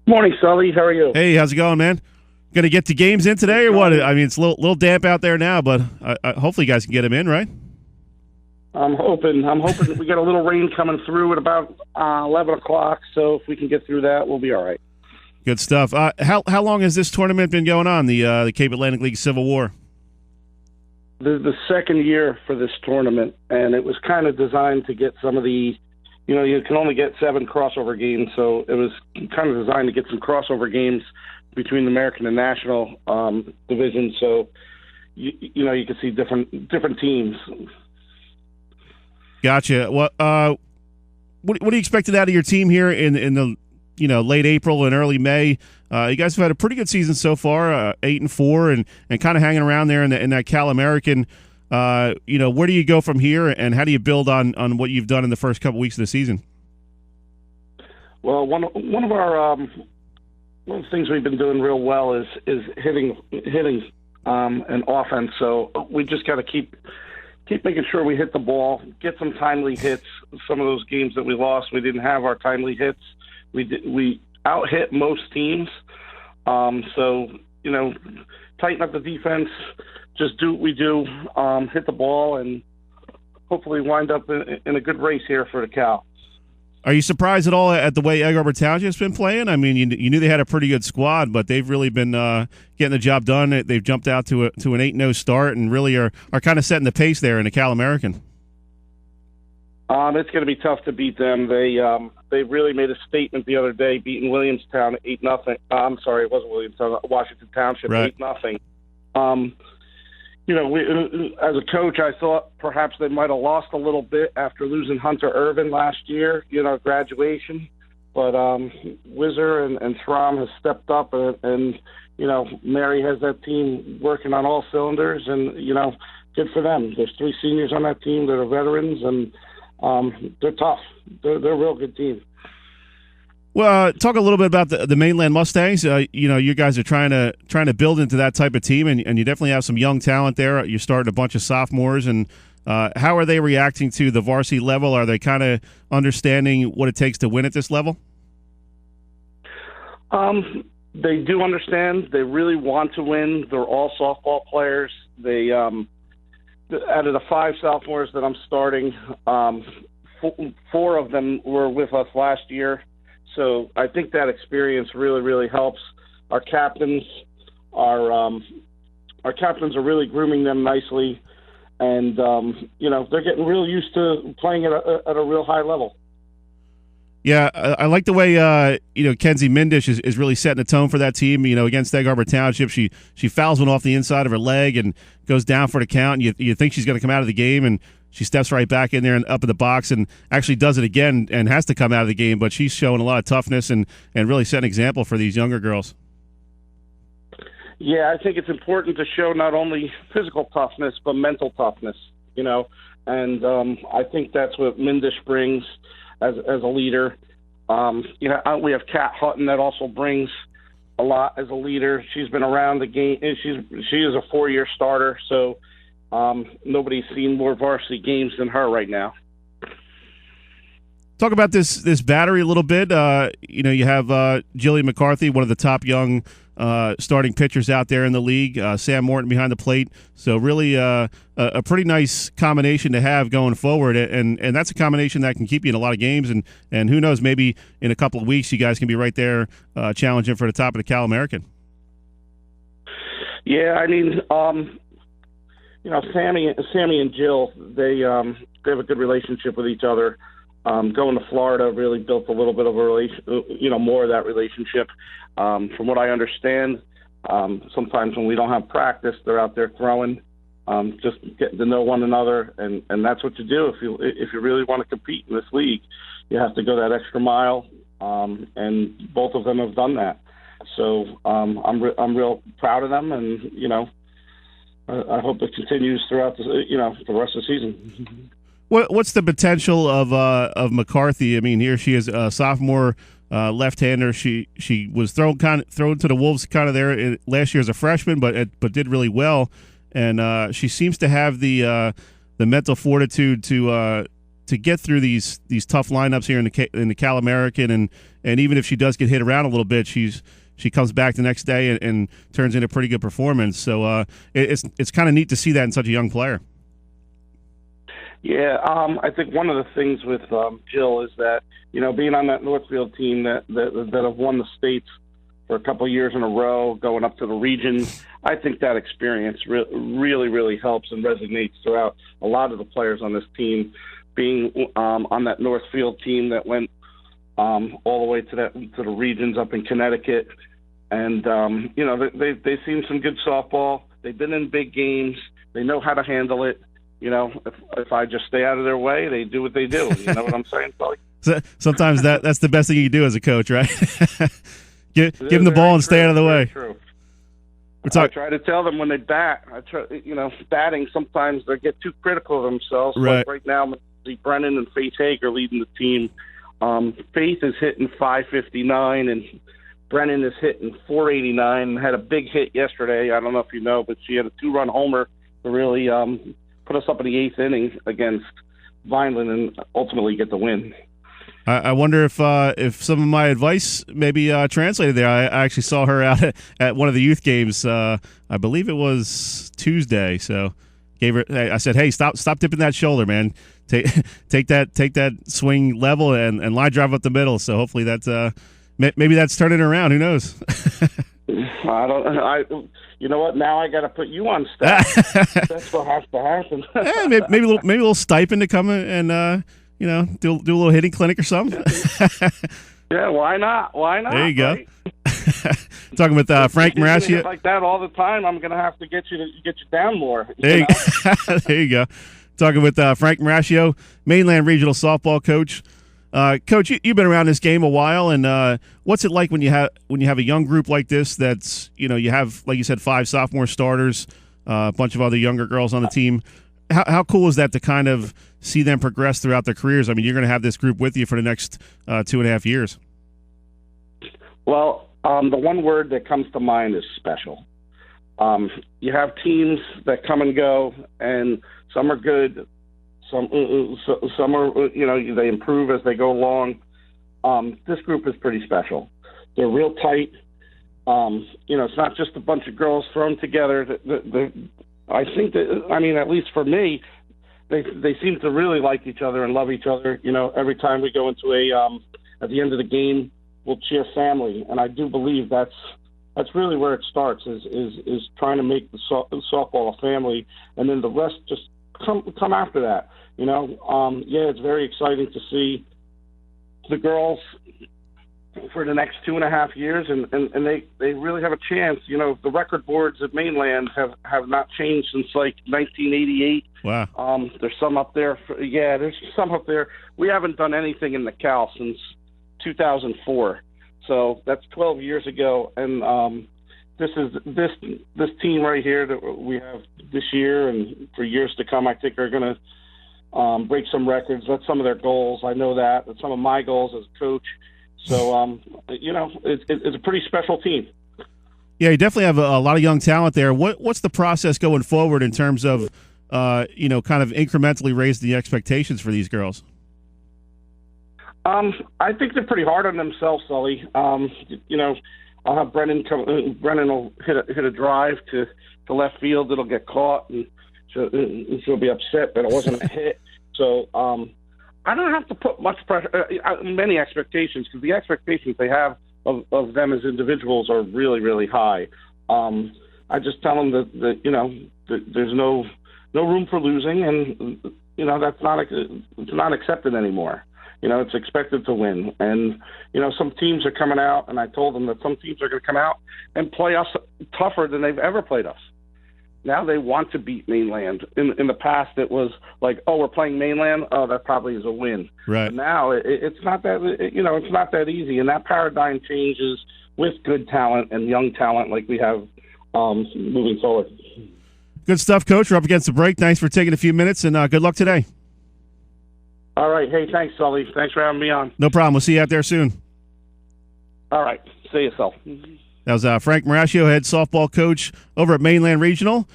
Morning, Sully. How are you? Hey, how's it going, man? Going to get the games in today or what? I mean, it's a little damp out there now, but hopefully you guys can get them in, right? I'm hoping we get a little rain coming through at about 11 o'clock, so if we can get through that, we'll be all right. Good stuff. How long has this tournament been going on, the Cape Atlantic League Civil War? The second year for this tournament, and it was kind of designed to get some of the, you can only get 7 crossover games, so it was kind of designed to get some crossover games between the American and National divisions, so you can see different teams. Gotcha. What are you expecting out of your team here in the late April and early May? You guys have had a pretty good season so far, 8-4, and kind of hanging around there in that Cal American. Where do you go from here, and how do you build on what you've done in the first couple weeks of the season? Well, one of the things we've been doing real well is hitting and offense. So we just got to keep making sure we hit the ball, get some timely hits. Some of those games that we lost, we didn't have our timely hits. We out-hit most teams. So, tighten up the defense, just do what we do, hit the ball, and hopefully wind up in a good race here for the Cal. Are you surprised at all at the way Egg Harbor Township's been playing? I mean, you knew they had a pretty good squad, but they've really been getting the job done. They've jumped out to an 8-0 start and really are kind of setting the pace there in the Cal American. It's going to be tough to beat them. They really made a statement the other day, beating Williamstown 8-0. I'm sorry, it wasn't Williamstown, Washington Township, right. 8-0. As a coach, I thought perhaps they might have lost a little bit after losing Hunter Irvin last year, graduation. But Whizzer and Throm has stepped up, and Mary has that team working on all cylinders, and, good for them. There's 3 seniors on that team that are veterans, and they're tough. They're a real good team. Well, talk a little bit about the Mainland Mustangs. You guys are trying to build into that type of team, and you definitely have some young talent there. You're starting a bunch of sophomores, and how are they reacting to the varsity level? Are they kind of understanding what it takes to win at this level? They do understand. They really want to win. They're all softball players. They out of the 5 sophomores that I'm starting, 4 of them were with us last year. So I think that experience really, really helps. Our captains are really grooming them nicely, and they're getting real used to playing at a real high level. Yeah, I like the way Kenzie Mindish is really setting the tone for that team. Against Egg Harbor Township, she fouls one off the inside of her leg and goes down for the count. And you think she's going to come out of the game, and she steps right back in there and up in the box and actually does it again and has to come out of the game. But she's showing a lot of toughness and really setting an example for these younger girls. Yeah, I think it's important to show not only physical toughness but mental toughness. And I think that's what Mindish brings as a leader. We have Kat Hutton that also brings a lot as a leader. She's been around the game. She is a 4-year starter, so nobody's seen more varsity games than her right now. Talk about this battery a little bit. You have Jillian McCarthy, one of the top young starting pitchers out there in the league. Sam Morton behind the plate. So really a pretty nice combination to have going forward. And that's a combination that can keep you in a lot of games. And who knows, maybe in a couple of weeks you guys can be right there challenging for the top of the Cal American. Yeah, I mean, Sammy and Jill, they have a good relationship with each other. Going to Florida really built a little bit of a more of that relationship. From what I understand, sometimes when we don't have practice, they're out there throwing, just getting to know one another, and that's what you do if you really want to compete in this league. You have to go that extra mile, and both of them have done that. So I'm real proud of them, and I hope it continues throughout the rest of the season. What's the potential of McCarthy? I mean, here she is a sophomore left-hander. She was thrown to the wolves kind of there last year as a freshman, but did really well. And she seems to have the mental fortitude to to get through these tough lineups here in the Cal American, and even if she does get hit around a little bit, she comes back the next day and turns in a pretty good performance. So it's kind of neat to see that in such a young player. Yeah, I think one of the things with Jill is that, being on that Northfield team that have won the states for a couple of years in a row, going up to the regions, I think that experience really, really helps and resonates throughout a lot of the players on this team. Being on that Northfield team that went all the way to the regions up in Connecticut, and they've seen some good softball. They've been in big games. They know how to handle it. If I just stay out of their way, they do what they do. You know what I'm saying, Sully? So, sometimes that's the best thing you can do as a coach, right? Give them the ball and stay out of the way. True. I try to tell them when they bat. Batting, sometimes they get too critical of themselves. Right. Like right now, Brennan and Faith Haig are leading the team. Faith is hitting .559, and Brennan is hitting .489. Had a big hit yesterday. I don't know if you know, but she had a 2-run homer to really put us up in the 8th inning against Vineland and ultimately get the win. I wonder if some of my advice maybe translated there. I actually saw her out at one of the youth games. I believe it was Tuesday. So I said, "Hey, stop dipping that shoulder, man. Take that swing level and line drive up the middle." So hopefully maybe that's turning around. Who knows? You know what? Now I got to put you on staff. That's what has to happen. maybe a little stipend to come and do a little hitting clinic or something. Yeah, why not? There you go. Right? Talking with Frank Marascio. Like that all the time, I'm going to have to get you down more. There you go. Talking with Frank Marascio, Mainland Regional Softball coach. Coach, you've been around this game a while, and what's it like when you have a young group like this? That's you have, like you said, 5 sophomore starters, a bunch of other younger girls on the team. How cool is that to kind of see them progress throughout their careers? I mean, you're going to have this group with you for the next 2.5 years. Well, the one word that comes to mind is special. You have teams that come and go, and some are good. Some are, they improve as they go along. This group is pretty special. They're real tight. It's not just a bunch of girls thrown together. I think that, at least for me, they seem to really like each other and love each other. Every time we go into at the end of the game, we'll cheer family, and I do believe that's really where it starts is trying to make the softball a family, and then the rest just come after that. It's very exciting to see the girls for the next 2.5 years, and they really have a chance. The record boards at Mainland have not changed since like 1988. Wow. There's some up there. There's some up there. We haven't done anything in the Cal since 2004, so that's 12 years ago. And this team right here that we have this year and for years to come, I think are going to break some records. That's some of their goals. I know that. That's some of my goals as a coach. So, it's a pretty special team. Yeah, you definitely have a lot of young talent there. What's the process going forward in terms of, kind of incrementally raise the expectations for these girls? I think they're pretty hard on themselves, Sully. I'll have Brennan come. Brennan will hit a drive to left field. It'll get caught, and she'll be upset that it wasn't a hit. So, I don't have to put much pressure, many expectations, because the expectations they have of them as individuals are really, really high. I just tell them that there's no room for losing, and that's not accepted anymore. It's expected to win, and some teams are coming out, and I told them that some teams are going to come out and play us tougher than they've ever played us. Now they want to beat Mainland. In the past, it was like, oh, we're playing Mainland. Oh, that probably is a win. Right. But now it's not that. It's not that easy. And that paradigm changes with good talent and young talent like we have moving forward. Good stuff, Coach. We're up against the break. Thanks for taking a few minutes, and good luck today. All right. Hey, thanks, Sully. Thanks for having me on. No problem. We'll see you out there soon. All right. See you, Sul. That was Frank Marascio, head softball coach over at Mainland Regional.